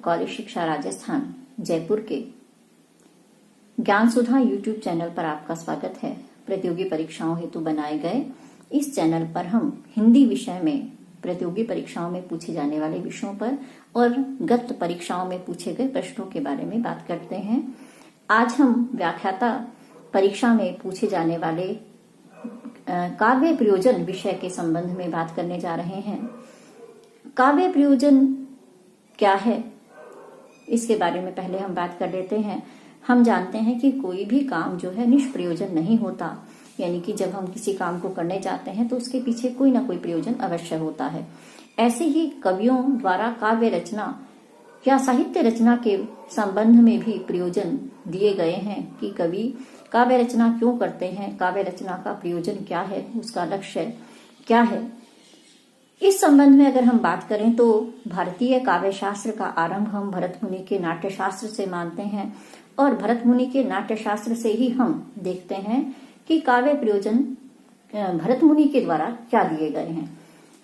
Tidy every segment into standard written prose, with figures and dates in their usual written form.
College शिक्षा राजस्थान जयपुर के ज्ञान सुधा यूट्यूब चैनल पर आपका स्वागत है। प्रतियोगी परीक्षाओं हेतु बनाए गए इस चैनल पर हम हिंदी विषय में प्रतियोगी परीक्षाओं में पूछे जाने वाले विषयों पर और गत परीक्षाओं में पूछे गए प्रश्नों के बारे में बात करते हैं। आज हम व्याख्याता परीक्षा में पूछे जाने वाले काव्य प्रयोजन विषय के संबंध में बात करने जा रहे हैं। काव्य प्रयोजन क्या है, इसके बारे में पहले हम बात कर लेते हैं। हम जानते हैं कि कोई भी काम जो है निष्प्रयोजन नहीं होता, यानी कि जब हम किसी काम को करने जाते हैं तो उसके पीछे कोई ना कोई प्रयोजन अवश्य होता है। ऐसे ही कवियों द्वारा काव्य रचना या साहित्य रचना के संबंध में भी प्रयोजन दिए गए हैं कि कवि काव्य रचना क्यों करते हैं, काव्य रचना का प्रयोजन क्या है, उसका लक्ष्य क्या है। इस संबंध में अगर हम बात करें तो भारतीय काव्य शास्त्र का आरंभ हम भरत मुनि के नाट्य शास्त्र से मानते हैं और भरत मुनि के नाट्य शास्त्र से ही हम देखते हैं कि काव्य प्रयोजन भरत मुनि के द्वारा क्या दिए गए हैं।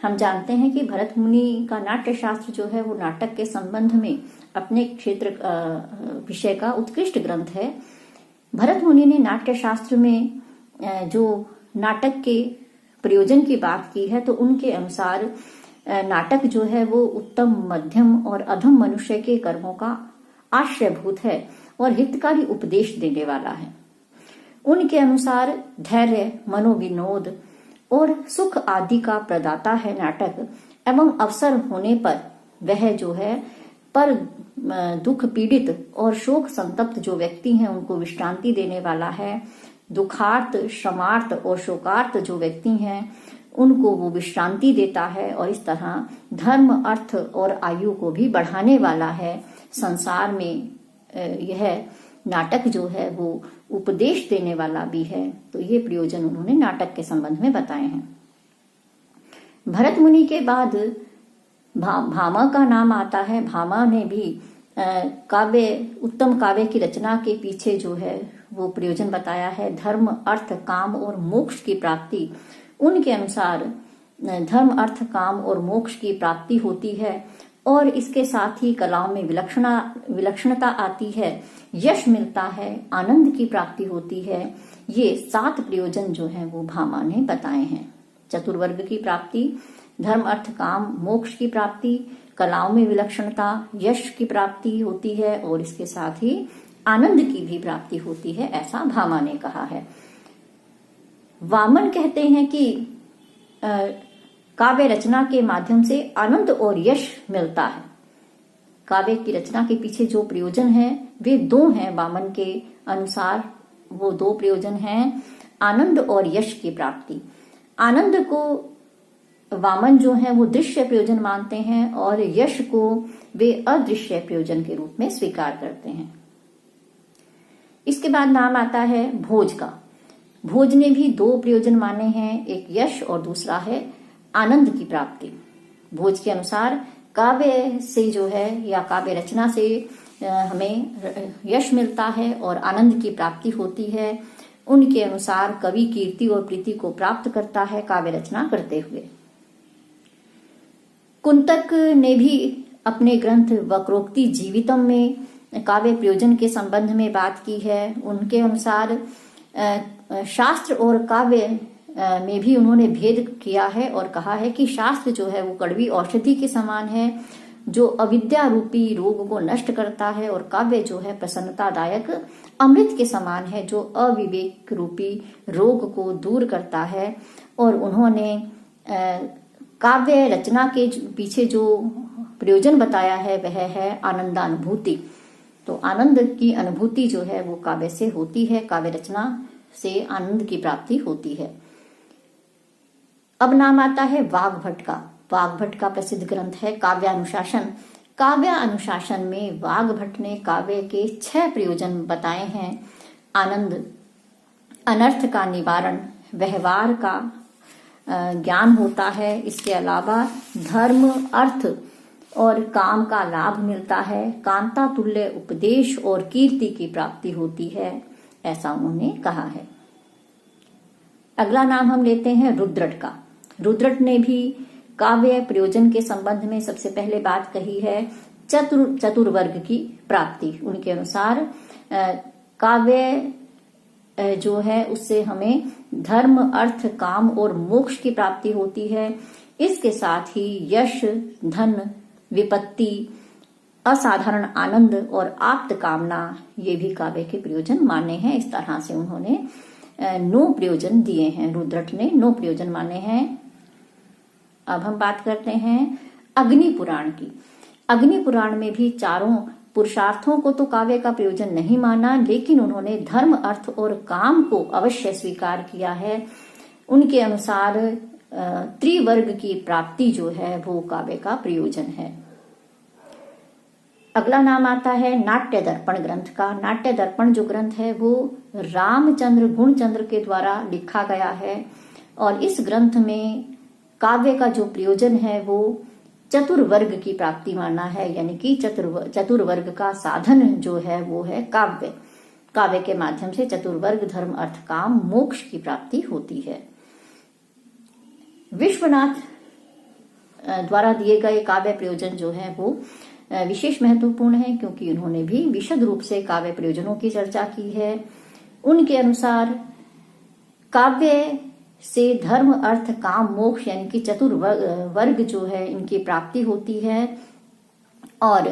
हम जानते हैं कि भरत मुनि का नाट्य शास्त्र जो है वो नाटक के संबंध में अपने क्षेत्र विषय का उत्कृष्ट ग्रंथ है। भरत मुनि ने नाट्य शास्त्र में जो नाटक के प्रयोजन की बात की है तो उनके अनुसार नाटक जो है वो उत्तम, मध्यम और अधम मनुष्य के कर्मों का आश्रयभूत है और हितकारी उपदेश देने वाला है। उनके अनुसार धैर्य, मनोविनोद और सुख आदि का प्रदाता है नाटक एवं अवसर होने पर वह जो है पर दुख पीड़ित और शोक संतप्त जो व्यक्ति हैं उनको विश्रांति देने वाला है। दुखार्त, श्रमार्त और शोकार्त जो व्यक्ति हैं उनको वो विश्रांति देता है और इस तरह धर्म, अर्थ और आयु को भी बढ़ाने वाला है। संसार में यह नाटक जो है वो उपदेश देने वाला भी है। तो ये प्रयोजन उन्होंने नाटक के संबंध में बताए हैं। भरत मुनि के बाद भामा का नाम आता है। भामा ने भी उत्तम काव्य की रचना के पीछे जो है वो प्रयोजन बताया है। धर्म, अर्थ, काम और मोक्ष की प्राप्ति। उनके अनुसार धर्म, अर्थ, काम और मोक्ष की प्राप्ति होती है और इसके साथ ही कलाओं में विलक्षणता आती है, यश मिलता है, आनंद की प्राप्ति होती है। ये 7 प्रयोजन जो है वो भामा ने बताए हैं। चतुर्वर्ग की प्राप्ति, धर्म, अर्थ, काम, मोक्ष की प्राप्ति, कलाओं में विलक्षणता, यश की प्राप्ति होती है और इसके साथ ही आनंद की भी प्राप्ति होती है, ऐसा भामा ने कहा है। वामन कहते हैं कि काव्य रचना के माध्यम से आनंद और यश मिलता है। काव्य की रचना के पीछे जो प्रयोजन है वे 2 हैं। वामन के अनुसार वो 2 प्रयोजन हैं, आनंद और यश की प्राप्ति। आनंद को वामन जो है वो दृश्य प्रयोजन मानते हैं और यश को वे अदृश्य प्रयोजन के रूप में स्वीकार करते हैं। इसके बाद नाम आता है भोज का। भोज ने भी 2 प्रयोजन माने हैं, एक यश और दूसरा है आनंद की प्राप्ति। भोज के अनुसार काव्य से जो है या काव्य रचना से हमें यश मिलता है और आनंद की प्राप्ति होती है। उनके अनुसार कवि कीर्ति और प्रीति को प्राप्त करता है काव्य रचना करते हुए। कुंतक ने भी अपने ग्रंथ वक्रोक्ति जीवितम में काव्य प्रयोजन के संबंध में बात की है। उनके अनुसार शास्त्र और काव्य में भी उन्होंने भेद किया है और कहा है कि शास्त्र जो है वो कड़वी औषधि के समान है जो अविद्या रूपी रोग को नष्ट करता है और काव्य जो है प्रसन्नतादायक अमृत के समान है जो अविवेक रूपी रोग को दूर करता है। और उन्होंने काव्य रचना के पीछे जो प्रयोजन बताया है वह है आनंदानुभूति। तो आनंद की अनुभूति जो है वो काव्य से होती है, काव्य रचना से आनंद की प्राप्ति होती है। अब नाम आता है वाग्भट का। वाग्भट का प्रसिद्ध ग्रंथ है काव्यानुशासन। काव्यानुशासन में वाग्भट ने काव्य के 6 प्रयोजन बताए हैं। आनंद, अनर्थ का निवारण, व्यवहार का ज्ञान होता है। इसके अलावा धर्म, अर्थ और काम का लाभ मिलता है। कांता तुल्य उपदेश और कीर्ति की प्राप्ति होती है, ऐसा उन्होंने कहा है। अगला नाम हम लेते हैं रुद्रट का। रुद्रट ने भी काव्य प्रयोजन के संबंध में सबसे पहले बात कही है चतुर्वर्ग की प्राप्ति। उनके अनुसार काव्य जो है उससे हमें धर्म, अर्थ, काम और मोक्ष की प्राप्ति होती है। इसके साथ ही यश, धन, विपत्ति, असाधारण आनंद और आप्त कामना ये भी काव्य के प्रयोजन माने हैं। इस तरह से उन्होंने 9 प्रयोजन दिए हैं। रुद्रट ने 9 प्रयोजन माने हैं। अब हम बात करते हैं अग्नि पुराण की। अग्नि पुराण में भी चारों पुरुषार्थों को तो काव्य का प्रयोजन नहीं माना, लेकिन उन्होंने धर्म, अर्थ और काम को अवश्य स्वीकार किया है। उनके अनुसार त्रिवर्ग की प्राप्ति जो है वो काव्य का प्रयोजन है। अगला नाम आता है नाट्य दर्पण ग्रंथ का। नाट्य दर्पण जो ग्रंथ है वो रामचंद्र गुणचंद्र के द्वारा लिखा गया है और इस ग्रंथ में काव्य का जो प्रयोजन है वो चतुर्वर्ग की प्राप्ति माना है, यानी कि चतुर्वर्ग का साधन जो है वो है काव्य। काव्य के माध्यम से चतुर्वर्ग धर्म, अर्थ, काम, मोक्ष की प्राप्ति होती है। विश्वनाथ द्वारा दिए गए काव्य प्रयोजन जो है वो विशेष महत्वपूर्ण है, क्योंकि उन्होंने भी विशद रूप से काव्य प्रयोजनों की चर्चा की है। उनके अनुसार काव्य से धर्म, अर्थ, काम, मोक्ष यानी कि चतुर्वर्ग जो है इनकी प्राप्ति होती है और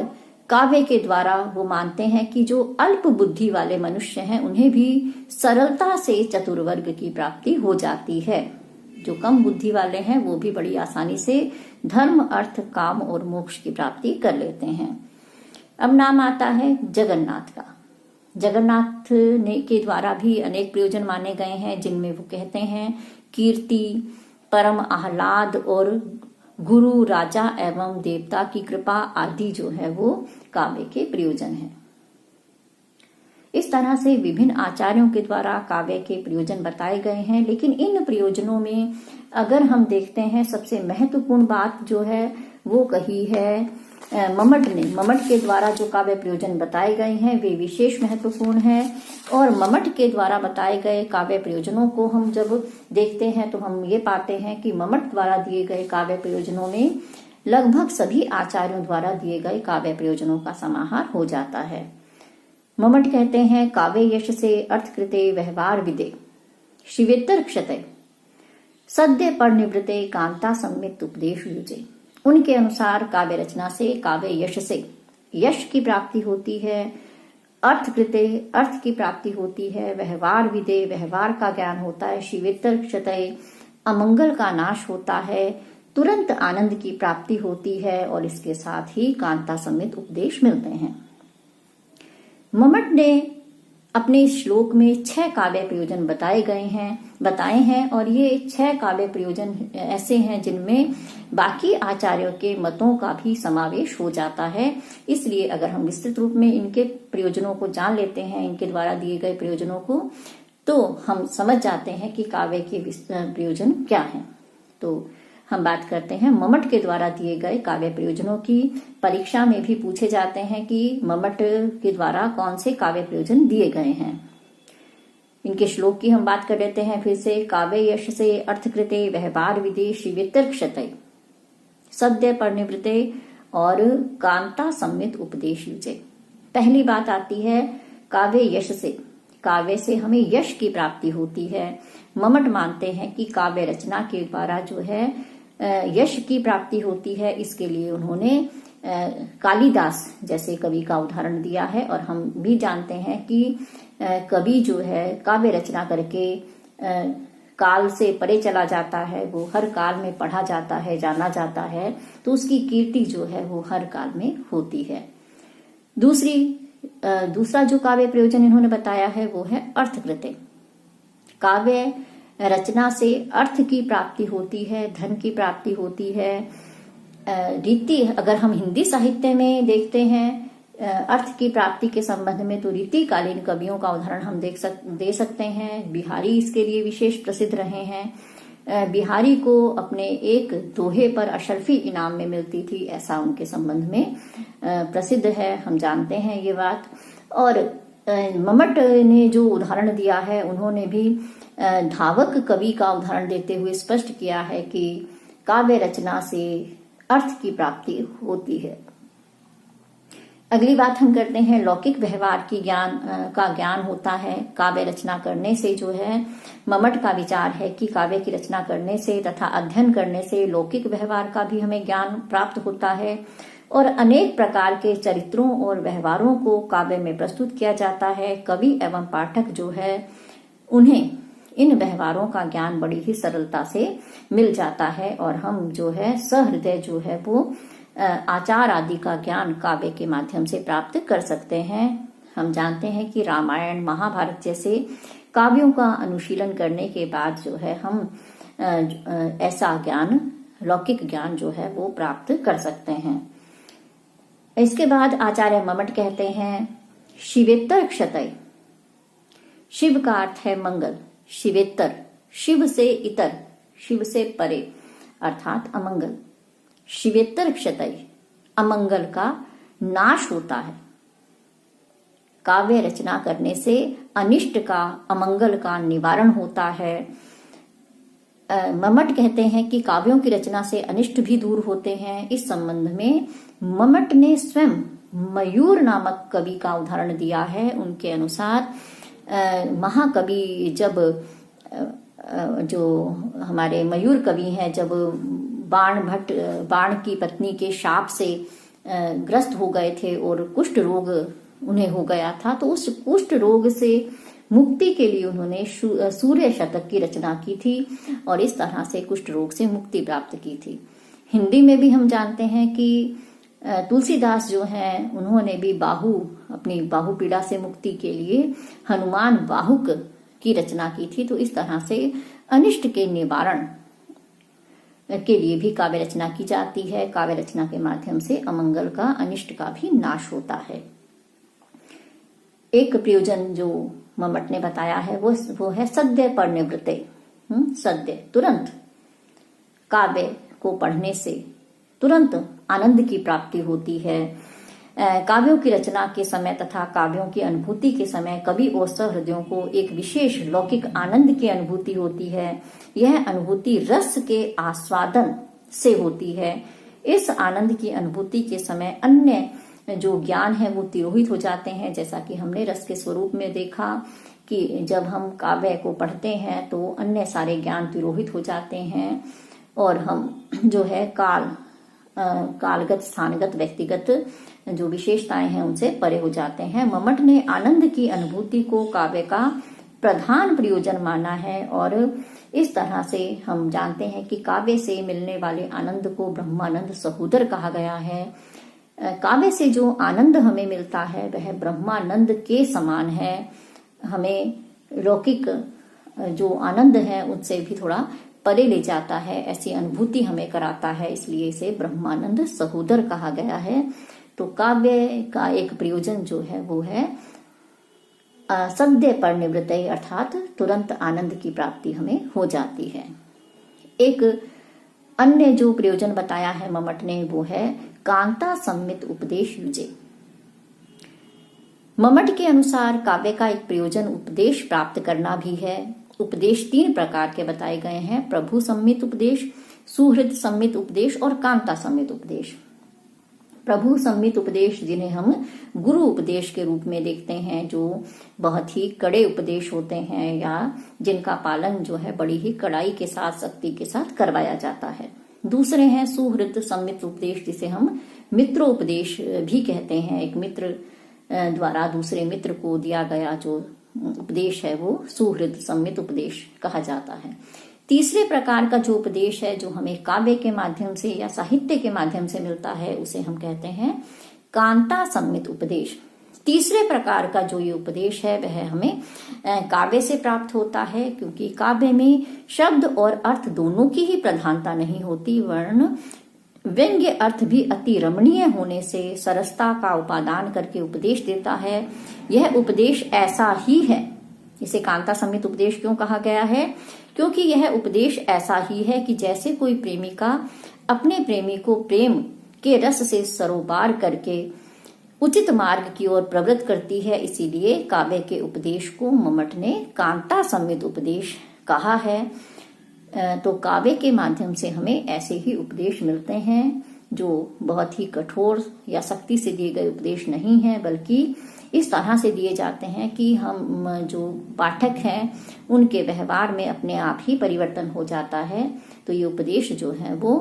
काव्य के द्वारा वो मानते हैं कि जो अल्प बुद्धि वाले मनुष्य हैं उन्हें भी सरलता से चतुर्वर्ग की प्राप्ति हो जाती है। जो कम बुद्धि वाले हैं वो भी बड़ी आसानी से धर्म, अर्थ, काम और मोक्ष की प्राप्ति कर लेते हैं। अब नाम आता है जगन्नाथ का। जगन्नाथ ने के द्वारा भी अनेक प्रयोजन माने गए हैं, जिनमें वो कहते हैं कीर्ति, परम आह्लाद और गुरु, राजा एवं देवता की कृपा आदि जो है वो काव्य के प्रयोजन है। इस तरह से विभिन्न आचार्यों के द्वारा काव्य के प्रयोजन बताए गए हैं, लेकिन इन प्रयोजनों में अगर हम देखते हैं सबसे महत्वपूर्ण बात जो है वो कही है मम्मट ने। मम्मट के द्वारा जो काव्य प्रयोजन बताए गए हैं वे विशेष महत्वपूर्ण हैं और मम्मट के द्वारा बताए गए काव्य प्रयोजनों को हम जब देखते हैं तो हम ये पाते हैं कि मम्मट द्वारा दिए गए काव्य प्रयोजनों में लगभग सभी आचार्यों द्वारा दिए गए काव्य प्रयोजनों का समाहार हो जाता है। मम्मट कहते हैं काव्य यश से अर्थकृते व्यवहार विदे शिवेतर क्षते सद्य परिनिवृते कांता सम्यक उपदेश युजे। उनके अनुसार काव्य रचना से, काव्य यश से यश की प्राप्ति होती है, अर्थकृते अर्थ की प्राप्ति होती है, व्यवहार विदे व्यवहार का ज्ञान होता है, शिवेतर क्षते अमंगल का नाश होता है, तुरंत आनंद की प्राप्ति होती है और इसके साथ ही कांता समेत उपदेश मिलते हैं। मम्मट ने अपने इस श्लोक में 6 काव्य प्रयोजन बताए हैं और ये 6 काव्य प्रयोजन ऐसे हैं जिनमें बाकी आचार्यों के मतों का भी समावेश हो जाता है। इसलिए अगर हम विस्तृत रूप में इनके प्रयोजनों को जान लेते हैं, इनके द्वारा दिए गए प्रयोजनों को, तो हम समझ जाते हैं कि काव्य के प्रयोजन क्या हैं। तो हम बात करते हैं मम्मट के द्वारा दिए गए काव्य प्रयोजनों की। परीक्षा में भी पूछे जाते हैं कि मम्मट के द्वारा कौन से काव्य प्रयोजन दिए गए हैं। इनके श्लोक की हम बात कर लेते हैं फिर से। काव्य यश से अर्थकृते व्यवहार विदे शिवेतर क्षते सद्य परिनिवृते और कांता सम्यक उपदेश युजे। पहली बात आती है काव्य यश से। काव्य से हमें यश की प्राप्ति होती है। मम्मट मानते हैं कि काव्य रचना के द्वारा जो है यश की प्राप्ति होती है। इसके लिए उन्होंने कालिदास जैसे कवि का उदाहरण दिया है और हम भी जानते हैं कि कवि जो है काव्य रचना करके काल से परे चला जाता है, वो हर काल में पढ़ा जाता है, जाना जाता है, तो उसकी कीर्ति जो है वो हर काल में होती है। दूसरा जो काव्य प्रयोजन इन्होंने बताया है वो है अर्थकृते। काव्य रचना से अर्थ की प्राप्ति होती है, धन की प्राप्ति होती है। रीति अगर हम हिंदी साहित्य में देखते हैं अर्थ की प्राप्ति के संबंध में तो रीतिकालीन कवियों का उदाहरण हम दे सकते हैं। बिहारी इसके लिए विशेष प्रसिद्ध रहे हैं। बिहारी को अपने एक दोहे पर अशरफी इनाम में मिलती थी, ऐसा उनके संबंध में प्रसिद्ध है, हम जानते हैं ये बात। और मम्मट ने जो उदाहरण दिया है उन्होंने भी धावक कवि का उदाहरण देते हुए स्पष्ट किया है कि काव्य रचना से अर्थ की प्राप्ति होती है। अगली बात हम करते हैं लौकिक व्यवहार की का ज्ञान होता है काव्य रचना करने से। जो है मम्मट का विचार है कि काव्य की रचना करने से तथा अध्ययन करने से लौकिक व्यवहार का भी हमें ज्ञान प्राप्त होता है और अनेक प्रकार के चरित्रों और व्यवहारों को काव्य में प्रस्तुत किया जाता है। कवि एवं पाठक जो है उन्हें इन व्यवहारों का ज्ञान बड़ी ही सरलता से मिल जाता है और हम जो है सहृदय जो है वो आचार आदि का ज्ञान काव्य के माध्यम से प्राप्त कर सकते हैं। हम जानते हैं कि रामायण महाभारत जैसे काव्यों का अनुशीलन करने के बाद जो है हम ऐसा ज्ञान लौकिक ज्ञान जो है वो प्राप्त कर सकते हैं। इसके बाद आचार्य मम्मट कहते हैं शिवेत्तर क्षतय। शिव का अर्थ है मंगल, शिवेत्तर शिव से इतर, शिव से परे अर्थात अमंगल। शिवेत्तर क्षतय अमंगल का नाश होता है। काव्य रचना करने से अनिष्ट का अमंगल का निवारण होता है। मम्मट कहते हैं कि काव्यों की रचना से अनिष्ट भी दूर होते हैं। इस संबंध में मम्मट ने स्वयं मयूर नामक कवि का उदाहरण दिया है। उनके अनुसार महाकवि जब जो हमारे मयूर कवि हैं जब बाण की पत्नी के शाप से ग्रस्त हो गए थे और कुष्ठ रोग उन्हें हो गया था, तो उस कुष्ठ रोग से मुक्ति के लिए उन्होंने सूर्य शतक की रचना की थी और इस तरह से कुष्ठ रोग से मुक्ति प्राप्त की थी। हिंदी में भी हम जानते हैं कि तुलसीदास जो हैं उन्होंने भी अपनी बाहु पीड़ा से मुक्ति के लिए हनुमान बाहुक की रचना की थी। तो इस तरह से अनिष्ट के निवारण के लिए भी काव्य रचना की जाती है। काव्य रचना के माध्यम से अमंगल का अनिष्ट का भी नाश होता है। एक प्रयोजन जो मम्मट ने बताया है वो है सद्य परिनिवृत्ते। सद्य तुरंत, काव्य को पढ़ने से तुरंत आनंद की प्राप्ति होती है। काव्यों की रचना के समय तथा काव्यों की अनुभूति के समय कवि और सहृदयों को एक विशेष लौकिक आनंद की अनुभूति होती है। यह अनुभूति रस के आस्वादन से होती है। इस आनंद की अनुभूति के समय अन्य जो ज्ञान है वो तिरोहित हो जाते हैं। जैसा कि हमने रस के स्वरूप में देखा कि जब हम काव्य को पढ़ते हैं तो अन्य सारे ज्ञान तिरोहित हो जाते हैं और हम जो है कालगत, स्थानगत, व्यक्तिगत जो विशेषताएं हैं उनसे परे हो जाते हैं। मम्मट ने आनंद की अनुभूति को काव्य का प्रधान प्रयोजन माना है और इस तरह से हम जानते हैं कि काव्य से मिलने वाले आनंद को ब्रह्मानंद सहोदर कहा गया है। काव्य से जो आनंद हमें मिलता है वह ब्रह्मानंद के समान है। हमें लौकिक जो आनंद है उससे भी थोड़ा परे ले जाता है, ऐसी अनुभूति हमें कराता है, इसलिए इसे ब्रह्मानंद सहोदर कहा गया है। तो काव्य का एक प्रयोजन जो है वो है सद्य परिनिवृत्ते अर्थात तुरंत आनंद की प्राप्ति हमें हो जाती है। एक अन्य जो प्रयोजन बताया है मम्मट ने वो है कांता सम्मित उपदेश युजे। मम्मट के अनुसार काव्य का एक प्रयोजन उपदेश प्राप्त करना भी है। उपदेश 3 प्रकार के बताए गए हैं: प्रभु सम्मित उपदेश, सुहृद सम्मित उपदेश और कांता सम्मित उपदेश। प्रभु सम्मित उपदेश जिन्हें हम गुरु उपदेश के रूप में देखते हैं, जो बहुत ही कड़े उपदेश होते हैं या जिनका पालन जो है बड़ी ही कड़ाई के साथ, सख्ती के साथ करवाया जाता है। दूसरे हैं सुहृद सम्मित उपदेश जिसे हम मित्रोपदेश भी कहते हैं। एक मित्र द्वारा दूसरे मित्र को दिया गया जो उपदेश है वो सुहृद सम्मित उपदेश कहा जाता है। तीसरे प्रकार का जो उपदेश है जो हमें काव्य के माध्यम से या साहित्य के माध्यम से मिलता है उसे हम कहते हैं कांता सम्मित उपदेश। तीसरे प्रकार का जो ये उपदेश है वह हमें काव्य से प्राप्त होता है, क्योंकि काव्य में शब्द और अर्थ दोनों की ही प्रधानता नहीं होती, वर्ण व्यंग्य अर्थ भी अति रमणीय होने से सरसता का उपादान करके उपदेश देता है। यह उपदेश ऐसा ही है, इसे कांता सम्मित उपदेश क्यों कहा गया है? क्योंकि यह उपदेश ऐसा ही है कि जैसे कोई प्रेमिका अपने प्रेमी को प्रेम के रस से सरोबार करके उचित मार्ग की ओर प्रवृत्त करती है, इसीलिए काव्य के उपदेश को मम्मट ने कांता सम्मित उपदेश कहा है। तो काव्य के माध्यम से हमें ऐसे ही उपदेश मिलते हैं जो बहुत ही कठोर या सख्ती से दिए गए उपदेश नहीं है, बल्कि इस तरह से दिए जाते हैं कि हम जो पाठक हैं उनके व्यवहार में अपने आप ही परिवर्तन हो जाता है। तो ये उपदेश जो है वो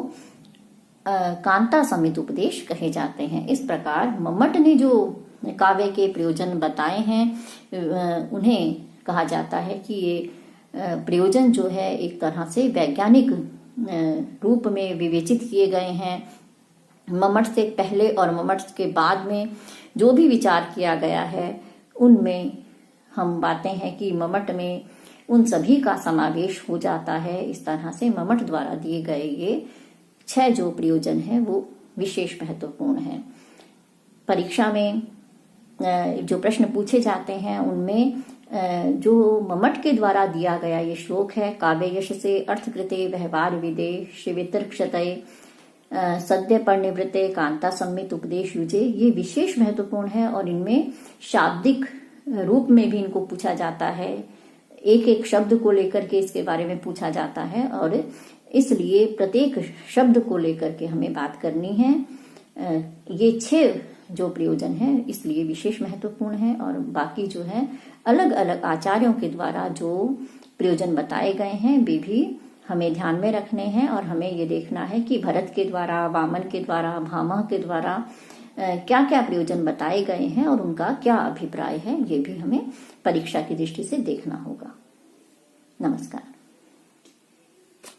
कांता समित उपदेश कहे जाते हैं। इस प्रकार मम्मट ने जो काव्य के प्रयोजन बताए हैं उन्हें कहा जाता है कि ये प्रयोजन जो है एक तरह से वैज्ञानिक रूप में विवेचित किए गए हैं। मम्मट से पहले और मम्मट के बाद में जो भी विचार किया गया है उनमें हम पाते हैं कि मम्मट में उन सभी का समावेश हो जाता है। इस तरह से मम्मट द्वारा दिए गए ये 6 जो प्रयोजन है वो विशेष महत्वपूर्ण है। परीक्षा में जो प्रश्न पूछे जाते हैं उनमें जो मम्मट के द्वारा दिया गया ये श्लोक है, काव्य यश से अर्थकृते व्यवहार विदे शिवितर्क्षतये सद्य परिनिवृत्ते कांता सम्मित उपदेश युजे, ये विशेष महत्वपूर्ण है और इनमें शाब्दिक रूप में भी इनको पूछा जाता है। एक एक शब्द को लेकर के इसके बारे में पूछा जाता है और इसलिए प्रत्येक शब्द को लेकर के हमें बात करनी है। ये 6 जो प्रयोजन है इसलिए विशेष महत्वपूर्ण है और बाकी जो है अलग अलग आचार्यों के द्वारा जो प्रयोजन बताए गए हैं वे भी हमें ध्यान में रखने हैं और हमें ये देखना है कि भरत के द्वारा, वामन के द्वारा, भामह के द्वारा क्या क्या प्रयोजन बताए गए हैं और उनका क्या अभिप्राय है, ये भी हमें परीक्षा की दृष्टि से देखना होगा। नमस्कार।